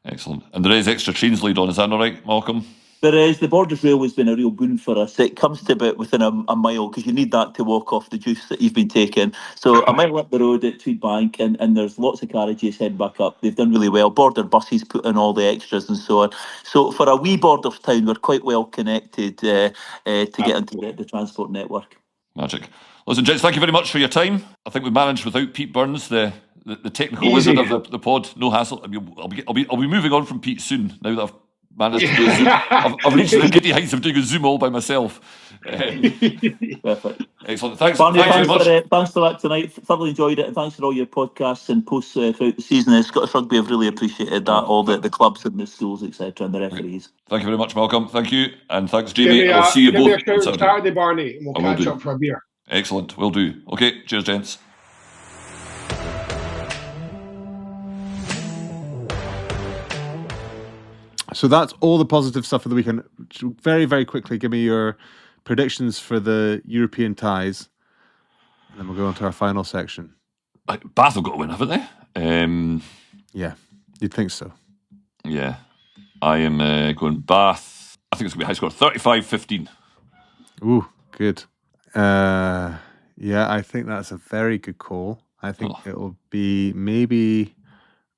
Speaker 5: Excellent. And there is extra trains laid on, is that not right, Malcolm?
Speaker 6: There is. The Borders Railway's been a real boon for us. It comes to about within a mile, because you need that to walk off the juice that you've been taking. So a mile up the road at Tweed Bank, and there's lots of carriages head back up. They've done really well. Border buses put in all the extras and so on. So for a wee Borders town, we're quite well connected to get into the transport network.
Speaker 5: Magic. Listen, gents, thank you very much for your time. I think we managed without Pete Burns, the technical wizard of the pod. No hassle. I mean, I'll be moving on from Pete soon. Now that I've managed to do a Zoom. I've reached the giddy heights of doing a Zoom all by myself.
Speaker 6: Perfect.
Speaker 5: Excellent. Thanks
Speaker 6: very
Speaker 5: much.
Speaker 6: Thanks for that tonight. Thoroughly enjoyed it, and thanks for all your podcasts and posts throughout the season. Scottish Rugby have really appreciated that. All the clubs and the schools, etc., and the referees.
Speaker 5: Thank you very much, Malcolm. Thank you, and thanks, Jamie. I'll see you both
Speaker 7: on Saturday, Barney, and we'll catch up for a beer.
Speaker 5: Excellent. Will do. Okay. Cheers, gents.
Speaker 1: So that's all the positive stuff for the weekend. Very, very quickly, give me your predictions for the European ties, and then we'll go on to our final section.
Speaker 5: Bath have got to win, haven't they?
Speaker 1: Yeah, you'd think so.
Speaker 5: Yeah. I am going Bath. I think it's going to be a high score, 35-15.
Speaker 1: Ooh, good. Yeah, I think that's a very good call. I think it'll be maybe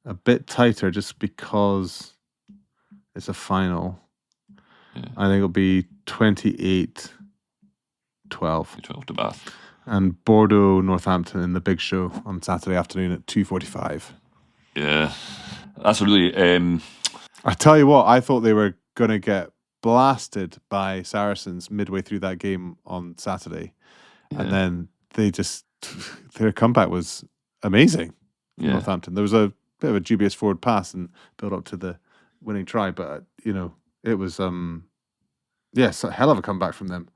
Speaker 1: a bit tighter just because it's a final. Yeah. I think it'll be 28-12.
Speaker 5: 12 to Bath.
Speaker 1: And Bordeaux, Northampton in the big show on Saturday afternoon at 2:45.
Speaker 5: Yeah, that's really...
Speaker 1: I tell you what, I thought they were going to get blasted by Saracens midway through that game on Saturday. Yeah. And then their comeback was amazing. Yeah. Northampton. There was a bit of a dubious forward pass and build up to the winning try, but it was Yes, a hell of a comeback from them.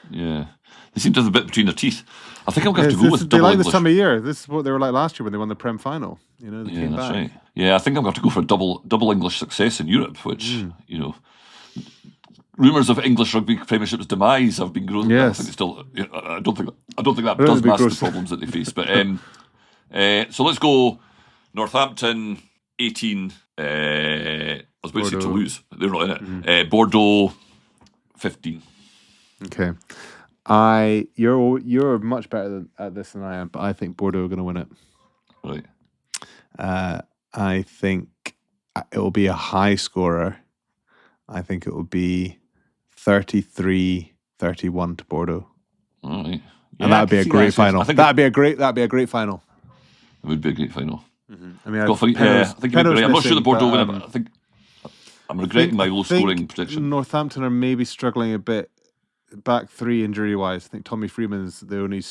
Speaker 5: Yeah. They seem to have a bit between their teeth. I think I'm going to have to go with
Speaker 1: They
Speaker 5: double
Speaker 1: like
Speaker 5: English.
Speaker 1: this time of year. This is what they were like last year when they won the Prem final. They
Speaker 5: Yeah,
Speaker 1: came
Speaker 5: that's
Speaker 1: back.
Speaker 5: right. Yeah, I think I'm going to have to go for double English success in Europe, which, rumours of English rugby Premiership's demise have been growing.
Speaker 1: Yes.
Speaker 5: I think it's still. I don't think that
Speaker 1: don't
Speaker 5: does
Speaker 1: think
Speaker 5: mask the
Speaker 1: gross.
Speaker 5: problems that they face. But so let's go. Northampton 18. I was about to say
Speaker 1: Bordeaux.
Speaker 5: Toulouse. They're not in it. Bordeaux 15.
Speaker 1: Okay. You're much better at this than I am, but I think Bordeaux are going to win it.
Speaker 5: Right.
Speaker 1: I think it will be a high scorer. I think it will be 33-31 to Bordeaux.
Speaker 5: All right.
Speaker 1: And that would be a great final. That'd be a great final.
Speaker 5: It would be a great final.
Speaker 1: I mean,
Speaker 5: I think you'd be right. I'm not sure the Bordeaux win it, but I think I'm regretting my low scoring prediction.
Speaker 1: Northampton are maybe struggling a bit back three injury wise. I think Tommy Freeman's the only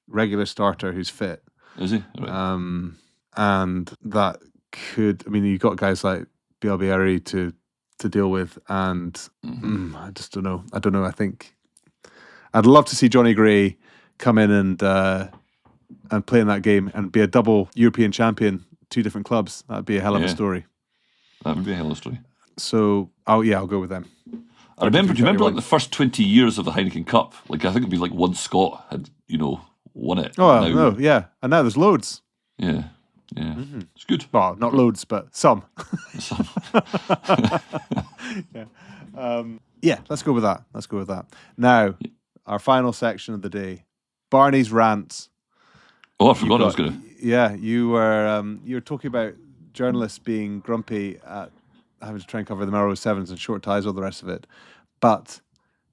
Speaker 1: regular starter who's fit.
Speaker 5: Is he? Right.
Speaker 1: And that could, I mean, you've got guys like Bielbieri to deal with, and I just don't know. I think I'd love to see Johnny Gray come in and play in that game and be a double European champion, 2 different clubs. That'd be a hell of a story.
Speaker 5: That would be a hell of a story.
Speaker 1: So, I'll go with them.
Speaker 5: Do you remember like the first 20 years of the Heineken Cup? Like, I think it'd be like one Scot had, won it.
Speaker 1: Oh, no, yeah. And now there's loads.
Speaker 5: Yeah. It's good.
Speaker 1: Well, not loads, but some. Yeah. Let's go with that. Now, our final section of the day, Barney's rants.
Speaker 5: Oh, I forgot I was going to.
Speaker 1: Yeah, you were talking about journalists being grumpy at having to try and cover the Melrose Sevens and short ties, all the rest of it. But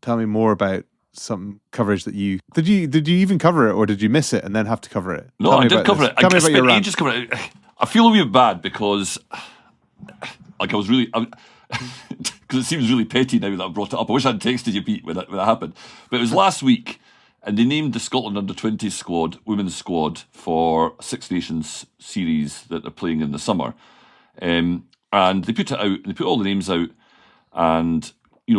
Speaker 1: tell me more about some coverage that you did. You even cover it, or did you miss it and then have to cover it?
Speaker 5: No, I did cover it.
Speaker 1: Tell me about your rant.
Speaker 5: Ages covering it. I feel a wee bit bad because, like, I was really. Because it seems really petty now that I brought it up. I wish I'd texted you, Pete, when that happened. But it was last week, and they named the Scotland under-20 squad, women's squad, for Six Nations series that they're playing in the summer. And they put it out, they put all the names out, and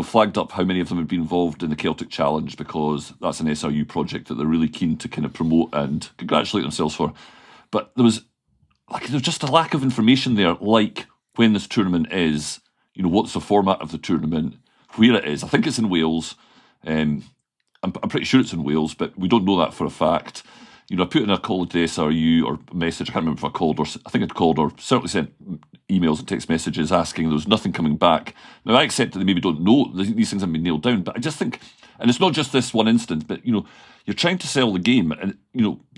Speaker 5: flagged up how many of them had been involved in the Celtic Challenge, because that's an SRU project that they're really keen to kind of promote and congratulate themselves for. But there was just a lack of information there, like when this tournament is. What's the format of the tournament, where it is. I think it's in Wales. I'm pretty sure it's in Wales, but we don't know that for a fact. I put in a call to SRU or a message. I can't remember if I called, or I think I'd called, or certainly sent emails and text messages asking. There was nothing coming back. Now, I accept that they maybe don't know. These things haven't been nailed down, but I just think, and it's not just this one instance, but, you're trying to sell the game, and,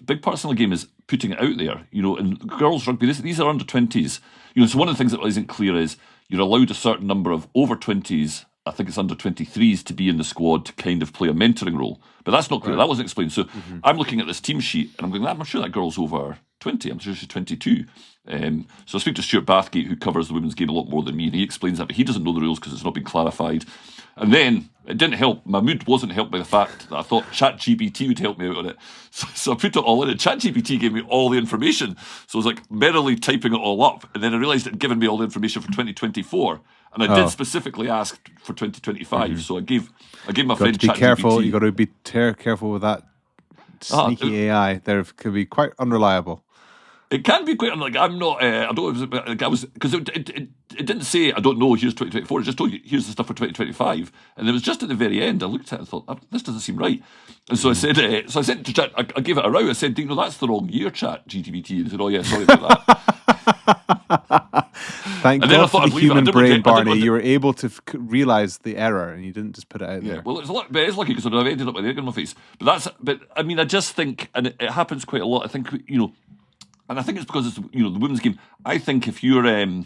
Speaker 5: big part of selling the game is putting it out there, and girls rugby, these are under 20s. So one of the things that isn't clear is you're allowed a certain number of over 20s, I think it's under 23s, to be in the squad to kind of play a mentoring role. But that's not clear. Right. That wasn't explained. So I'm looking at this team sheet and I'm going, I'm sure that girl's over 20. I'm sure she's 22. So I speak to Stuart Bathgate, who covers the women's game a lot more than me, and he explains that, but he doesn't know the rules because it's not been clarified. And then it didn't help. My mood wasn't helped by the fact that I thought ChatGPT would help me out on it. So I put it all in, and ChatGPT gave me all the information. So I was like merrily typing it all up, and then I realised it had given me all the information for 2024. And I did specifically ask for 2025. So I gave my friend ChatGPT.
Speaker 1: Careful. You got to be careful with that sneaky AI. There could be quite unreliable.
Speaker 5: It can be quite. Like, I'm not. I don't. Like, I was, because it didn't say I don't know. Here's 2024. It just told you here's the stuff for 2025. And it was just at the very end. I looked at it and thought this doesn't seem right. And so I said. So I said to Chat. I gave it a row. I said, that's the wrong year, ChatGPT. And he said, oh yeah, sorry about that.
Speaker 1: Thank God for the human brain, Barney. You were able to realise the error, and you didn't just put it out there.
Speaker 5: Well, it's lucky because I've ended up with the egg on my face. But I mean, I just think, and it happens quite a lot. I think and I think it's because it's the women's game. I think if you're a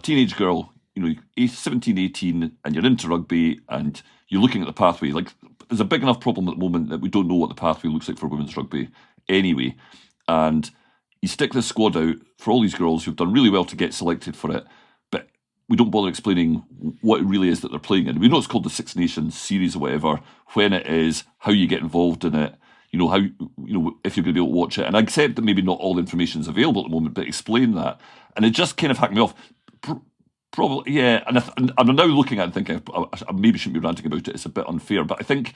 Speaker 5: teenage girl, 17, 18, and you're into rugby and you're looking at the pathway, like there's a big enough problem at the moment that we don't know what the pathway looks like for women's rugby anyway. And you stick this squad out for all these girls who've done really well to get selected for it, but we don't bother explaining what it really is that they're playing in. We know it's called the Six Nations series or whatever, when it is, how you get involved in it, how if you're going to be able to watch it. And I accept that maybe not all the information is available at the moment, but explain that. And it just kind of hacked me off. Probably, yeah. And I'm now looking at it and thinking I maybe shouldn't be ranting about it. It's a bit unfair. But I think,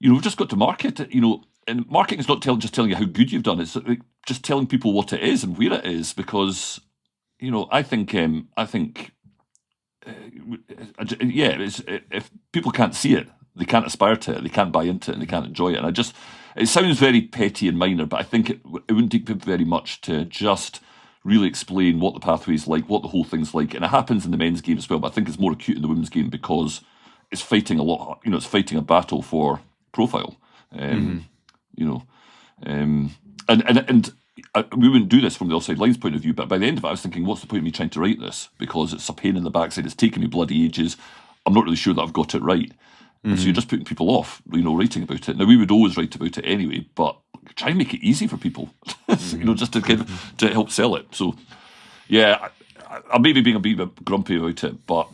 Speaker 5: we've just got to market it, and marketing is not just telling you how good you've done. It's like just telling people what it is and where it is. Because, I think, if people can't see it, they can't aspire to it, they can't buy into it, and they can't enjoy it. And it sounds very petty and minor, but I think it wouldn't take very much to just really explain what the pathway's like, what the whole thing's like. And it happens in the men's game as well, but I think it's more acute in the women's game because it's fighting a lot, it's fighting a battle for profile. And we wouldn't do this from the Offside Line's point of view, but by the end of it, I was thinking, what's the point of me trying to write this? Because it's a pain in the backside. It's taken me bloody ages. I'm not really sure that I've got it right. And so you're just putting people off, writing about it. Now, we would always write about it anyway, but try and make it easy for people, just to help sell it. So, yeah, I may be being a bit grumpy about it, but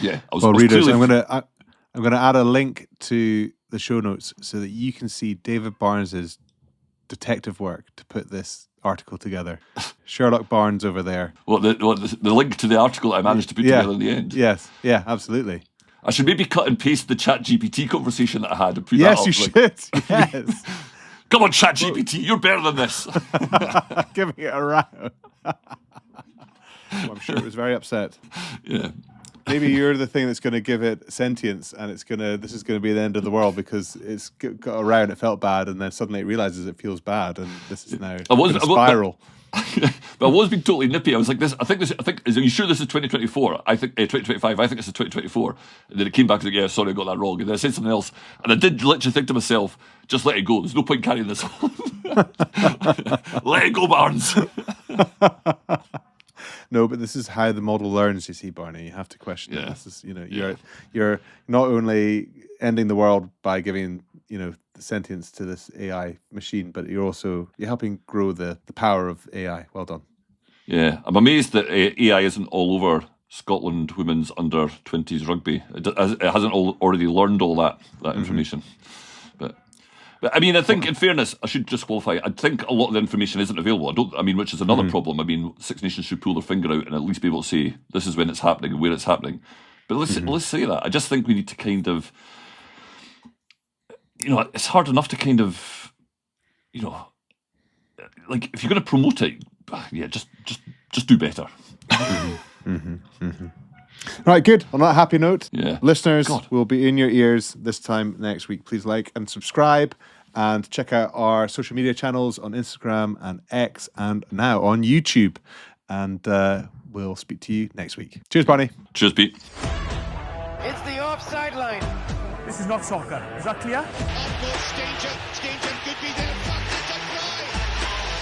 Speaker 5: yeah.
Speaker 1: Readers, I'm gonna add a link to the show notes so that you can see David Barnes's detective work to put this article together. Sherlock Barnes over there.
Speaker 5: The link to the article I managed to put together in the end.
Speaker 1: Yes, yeah, absolutely.
Speaker 5: I should maybe cut and paste the ChatGPT conversation that I had and put
Speaker 1: that
Speaker 5: up.
Speaker 1: Yes, you should. Yes.
Speaker 5: Come on, ChatGPT, you're better than this.
Speaker 1: Giving it a row. I'm sure it was very upset.
Speaker 5: Yeah.
Speaker 1: Maybe you're the thing that's going to give it sentience, and this is going to be the end of the world because it's got around, it felt bad, and then suddenly it realizes it feels bad, and this is now a spiral.
Speaker 5: But I was being totally nippy. I was like, are you sure this is 2024? I think 2025. I think this is 2024. And then it came back and like, yeah, sorry, I got that wrong. And then I said something else. And I did literally think to myself, just let it go. There's no point carrying this on. Let it go, Barnes.
Speaker 1: No, but this is how the model learns, you see, Barney. You have to question it. This is, you're not only ending the world by giving, the sentience to this AI machine, but you're helping grow the power of AI. Well done.
Speaker 5: Yeah, I'm amazed that AI isn't all over Scotland women's under 20s rugby. It hasn't already learned all that information. But I mean, I think in fairness, I should just qualify. I think a lot of the information isn't available. Which is another problem. I mean, Six Nations should pull their finger out and at least be able to say this is when it's happening and where it's happening. But let's say that. I just think we need to kind of, it's hard enough to kind of, like if you're going to promote it, just do better.
Speaker 1: Right, good. On that happy note, listeners will be in your ears this time next week. Please like and subscribe and check out our social media channels on Instagram and X and now on YouTube. And we'll speak to you next week. Cheers, Barney.
Speaker 5: Cheers, Pete.
Speaker 2: It's the offside line.
Speaker 3: This is not soccer. Is that clear?
Speaker 4: Danger could be there. Fuck, it's a try.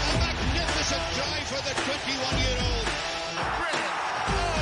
Speaker 4: A magnificent try for the 21-year-old. Brilliant.